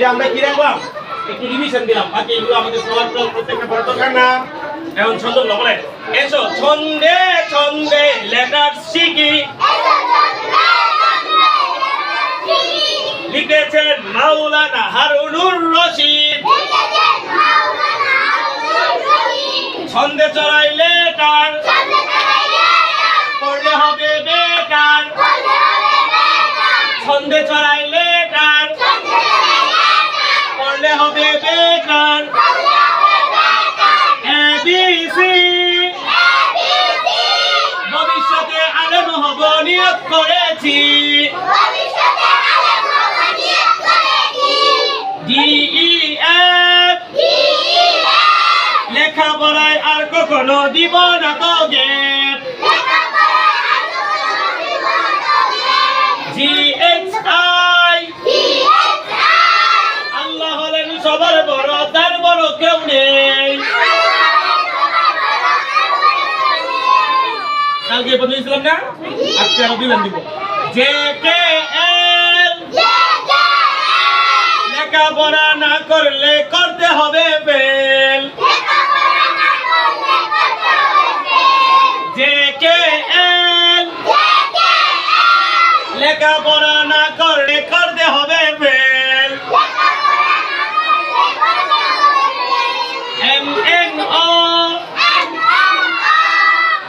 এটা আমরা কি রাখলাম একটু রিভিশন দিলাম বাকি এগুলো আমাদের সবার তো প্রত্যেকটা বড় দরকার না এখন ছন্দ বলে এসো ছন্দে ছন্দে লেটার শিখি লিখেছেন মাওলানা হারুনুর রশিদ ছন্দে চড়াইলে টান পড়লে হবে বেকার ছন্দে চড়াইলে টান পড়লে হবে বেকার এবিসি ভবিষ্যতে আলেম হব নিয়োগ করেছি DEF লেখাপড়ায় আর কখনো দিব না তো গ্যাপ GHI আল্লাহ হলেন সবার বড় তার বড় কেউ নেই কালকে বলেছিলাম না আজকে আরো দিলাম দিব JKL লেখাপড়া না করলে করতে হবে ফেল JKL লেখাপড়া না করলে করতে হবে ফেল MNO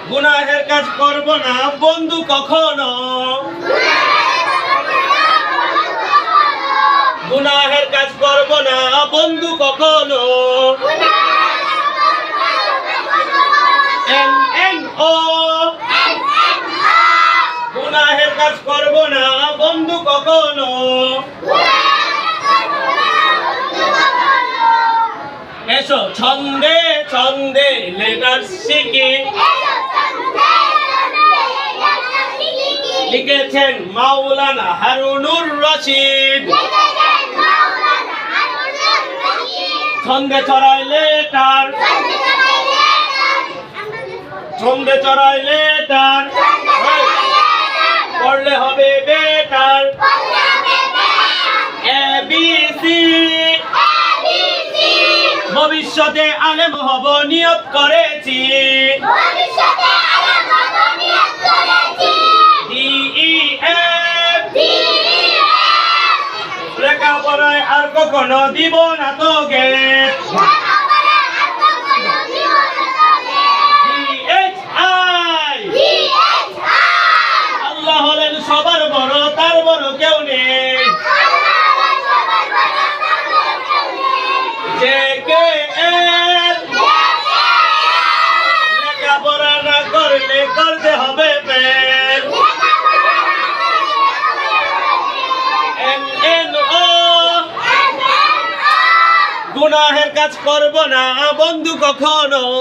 গুনাহের কাজ করব না বন্ধু কখনো গুনাহের কাজ করব না বন্ধু কখনো MNO গুনাহের কাজ করব না বন্ধু কখনো এসো ছন্দে ছন্দে লেটার শিখি লিখেছেন মাওলানা হারুনুর রশিদ ছন্দে চড়াইলে টান ছন্দে চড়াইলে টান পড়লে হবে বেকার এবিসি ভবিষ্যতে আলেম হব নিয়োগ করেছি DEF লেখাপড়ায় আর কখনো দিব না তো গ্যাপ GHI আল্লাহ হলেন সবার বড় তার বড় কেউ নেই JKL লেখাপড়া না করলে করতে হবে ফেল MNO গুনাহের কাজ করব না বন্ধু কখনো